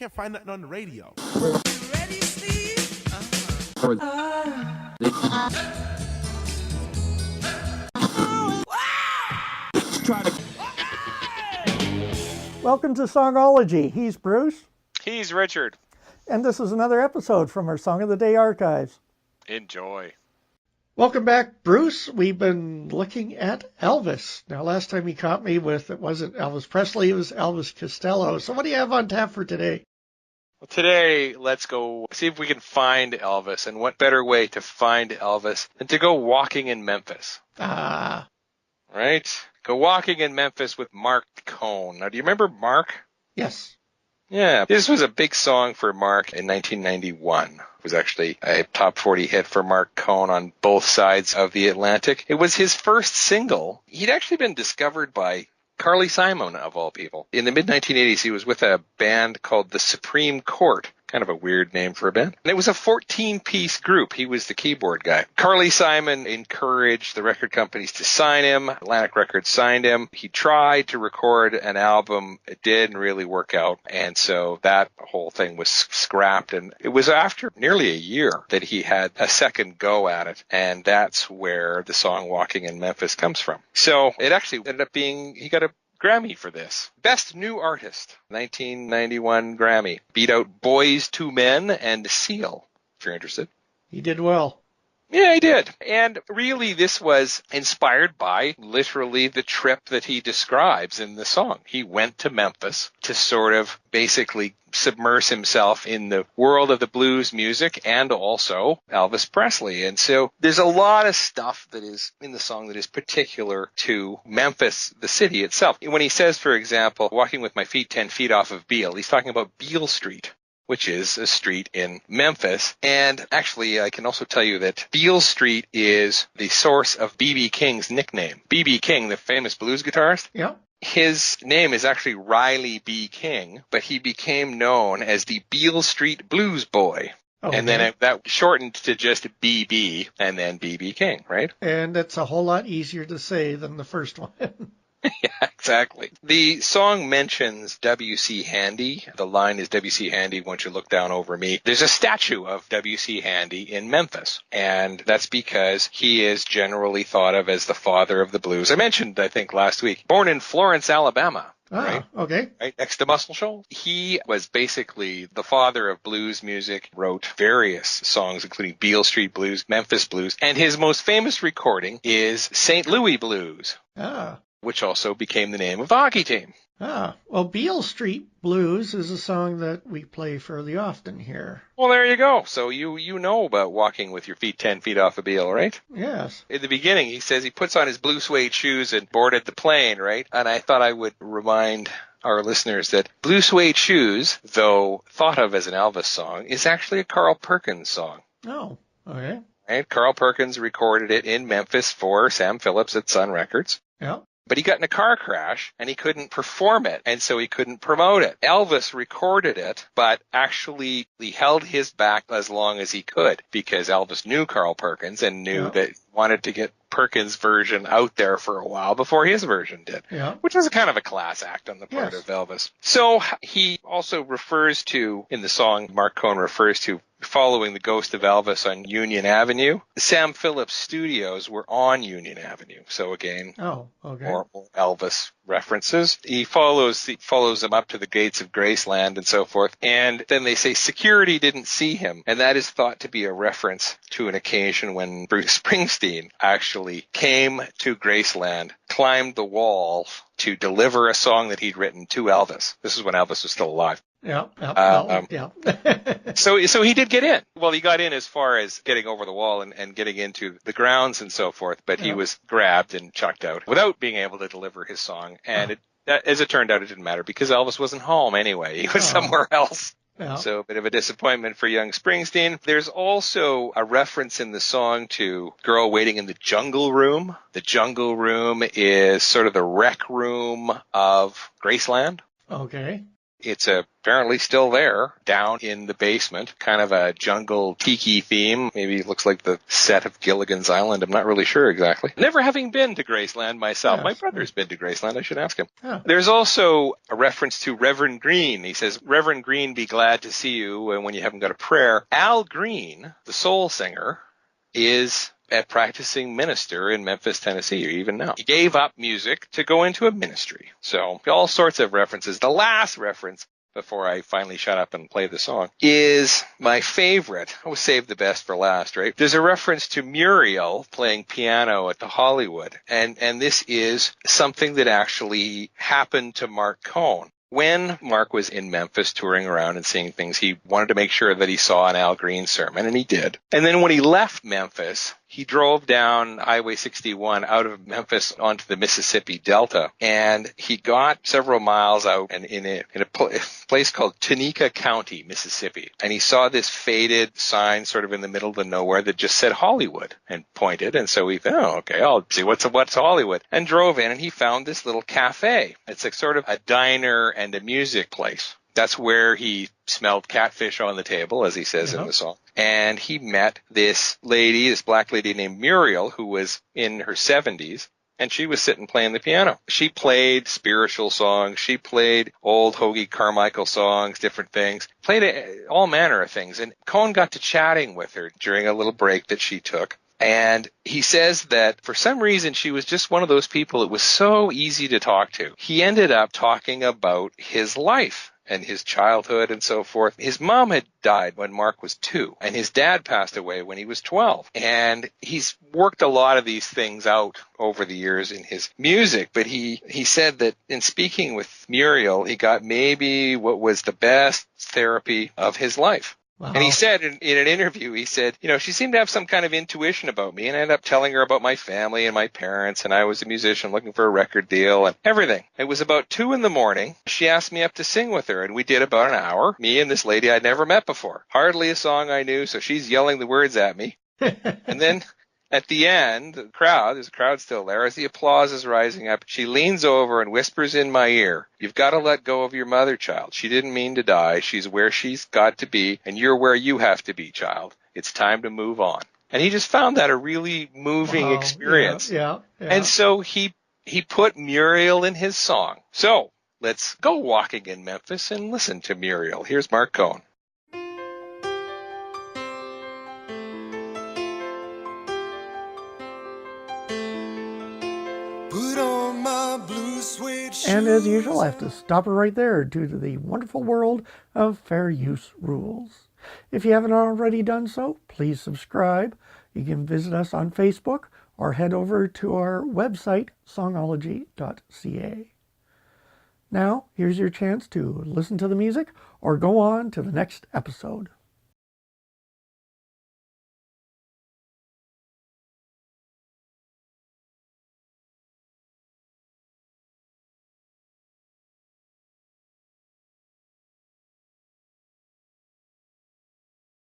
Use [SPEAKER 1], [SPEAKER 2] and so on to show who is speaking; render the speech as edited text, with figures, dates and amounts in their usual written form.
[SPEAKER 1] can't find nothing on the radio.
[SPEAKER 2] You ready, Steve?
[SPEAKER 3] Welcome to Songology. He's Bruce.
[SPEAKER 4] He's Richard.
[SPEAKER 3] And this is another episode from our Song of the Day archives.
[SPEAKER 4] Enjoy.
[SPEAKER 3] Welcome back, Bruce. We've been looking at Elvis. Now, last time he caught me with, it wasn't Elvis Presley, it was Elvis Costello. So what do you have on tap for today?
[SPEAKER 4] Well, today, let's go see if we can find Elvis. And what better way to find Elvis than to go walking in Memphis?
[SPEAKER 3] Ah.
[SPEAKER 4] Right? Go walking in Memphis with Marc Cohn. Now, do you remember Marc?
[SPEAKER 3] Yes.
[SPEAKER 4] Yeah. This was a big song for Marc in 1991. It was actually a top 40 hit for Marc Cohn on both sides of the Atlantic. It was his first single. He'd actually been discovered by Carly Simon, of all people. In the mid-1980s, he was with a band called The Supreme Court. Kind of a weird name for a band. And it was a 14-piece group. He was the keyboard guy. Carly Simon encouraged the record companies to sign him. Atlantic Records signed him. He tried to record an album. It didn't really work out. And so that whole thing was scrapped. And it was after nearly a year that he had a second go at it. And that's where the song Walking in Memphis comes from. So it actually ended up being, he got a Grammy for this. Best New Artist, 1991 Grammy. Beat out Boys II Men and Seal, if you're interested.
[SPEAKER 3] He did well.
[SPEAKER 4] Yeah, he did. And really, this was inspired by literally the trip that he describes in the song. He went to Memphis to sort of basically submerge himself in the world of the blues music and also Elvis Presley. And so there's a lot of stuff that is in the song that is particular to Memphis, the city itself. When he says, for example, walking with my feet 10 feet off of Beale, he's talking about Beale Street, which is a street in Memphis. And actually, I can also tell you that Beale Street is the source of B.B. King's nickname. B.B. King, the famous blues guitarist.
[SPEAKER 3] Yeah.
[SPEAKER 4] His name is actually Riley B. King, but he became known as the Beale Street Blues Boy. Okay. And then that shortened to just BB and then B.B. King, right?
[SPEAKER 3] And it's a whole lot easier to say than the first one.
[SPEAKER 4] Yeah, exactly. The song mentions W.C. Handy. The line is W.C. Handy, won't you look down over me? There's a statue of W.C. Handy in Memphis, and that's because he is generally thought of as the father of the blues. I mentioned, I think, last week, born in Florence, Alabama. Right?
[SPEAKER 3] Okay.
[SPEAKER 4] Right next to Muscle Shoals. He was basically the father of blues music, wrote various songs, including Beale Street Blues, Memphis Blues, and his most famous recording is St. Louis Blues. Which also became the name of the hockey team.
[SPEAKER 3] Well, Beale Street Blues is a song that we play fairly often here.
[SPEAKER 4] Well, there you go. So you know about walking with your feet 10 feet off a Beale, right?
[SPEAKER 3] Yes.
[SPEAKER 4] In the beginning, he says he puts on his blue suede shoes and boarded the plane, right? And I thought I would remind our listeners that Blue Suede Shoes, though thought of as an Elvis song, is actually a Carl Perkins song.
[SPEAKER 3] Oh, okay.
[SPEAKER 4] Right? Carl Perkins recorded it in Memphis for Sam Phillips at Sun Records.
[SPEAKER 3] Yeah.
[SPEAKER 4] But he got in a car crash, and he couldn't perform it, and so he couldn't promote it. Elvis recorded it, but actually he held his back as long as he could, because Elvis knew Carl Perkins and knew that he wanted to get Perkins' version out there for a while before his version did, which was a kind of a class act on the part of Elvis. So he also refers to, in the song, Marc Cohn refers to following the ghost of Elvis on Union Avenue. The Sam Phillips studios were on Union Avenue. So again, more Elvis references. He follows them up to the gates of Graceland and so forth. And then they say security didn't see him. And that is thought to be a reference to an occasion when Bruce Springsteen actually came to Graceland, climbed the wall to deliver a song that he'd written to Elvis. This is when Elvis was still alive. So he did get in. Well, he got in as far as getting over the wall and getting into the grounds and so forth, but he was grabbed and chucked out without being able to deliver his song. And as it turned out, it didn't matter because Elvis wasn't home anyway. He was somewhere else. So a bit of a disappointment for young Springsteen. There's also a reference in the song to Girl Waiting in the Jungle Room. The Jungle Room is sort of the rec room of Graceland.
[SPEAKER 3] Okay.
[SPEAKER 4] It's apparently still there down in the basement, kind of a jungle tiki theme. Maybe it looks like the set of Gilligan's Island. I'm not really sure exactly. Never having been to Graceland myself.
[SPEAKER 3] Yes.
[SPEAKER 4] My brother's been to Graceland. I should ask him.
[SPEAKER 3] Yeah.
[SPEAKER 4] There's also a reference to Reverend Green. He says, Reverend Green, be glad to see you when you haven't got a prayer. Al Green, the soul singer, is a practicing minister in Memphis, Tennessee, even now. He gave up music to go into a ministry. So all sorts of references. The last reference, before I finally shut up and play the song, is my favorite. I always save the best for last, right? There's a reference to Muriel playing piano at the Hollywood. And this is something that actually happened to Marc Cohn. When Marc was in Memphis touring around and seeing things, he wanted to make sure that he saw an Al Green sermon, and he did. And then when he left Memphis, he drove down Highway 61 out of Memphis onto the Mississippi Delta, and he got several miles out and in a place called Tunica County, Mississippi. And he saw this faded sign sort of in the middle of the nowhere that just said Hollywood and pointed. And so he thought, oh, okay, I'll see what's Hollywood, and drove in, and he found this little cafe. It's like sort of a diner and a music place. That's where he smelled catfish on the table, as he says in the song. And he met this lady, this black lady named Muriel, who was in her 70s, and she was sitting playing the piano. She played spiritual songs. She played old Hoagie Carmichael songs, different things, played all manner of things. And Cohn got to chatting with her during a little break that she took. And he says that for some reason she was just one of those people it was so easy to talk to. He ended up talking about his life and his childhood and so forth. His mom had died when Marc was 2, and his dad passed away when he was 12. And he's worked a lot of these things out over the years in his music, but he said that in speaking with Muriel, he got maybe what was the best therapy of his life.
[SPEAKER 3] Wow.
[SPEAKER 4] And he said in an interview, he said, she seemed to have some kind of intuition about me, and I ended up telling her about my family and my parents, and I was a musician looking for a record deal and everything. It was about 2 a.m. She asked me up to sing with her, and we did about an hour, me and this lady I'd never met before. Hardly a song I knew, so she's yelling the words at me. And then at the end, there's a crowd still there. As the applause is rising up, she leans over and whispers in my ear, "You've got to let go of your mother, child. She didn't mean to die. She's where she's got to be, and you're where you have to be, child. It's time to move on." And he just found that a really moving experience.
[SPEAKER 3] Yeah.
[SPEAKER 4] And so he put Muriel in his song. So let's go walking in Memphis and listen to Muriel. Here's Marc Cohn.
[SPEAKER 3] And as usual, I have to stop it right there due to the wonderful world of fair use rules. If you haven't already done so, please subscribe. You can visit us on Facebook or head over to our website, songology.ca. Now, here's your chance to listen to the music or go on to the next episode.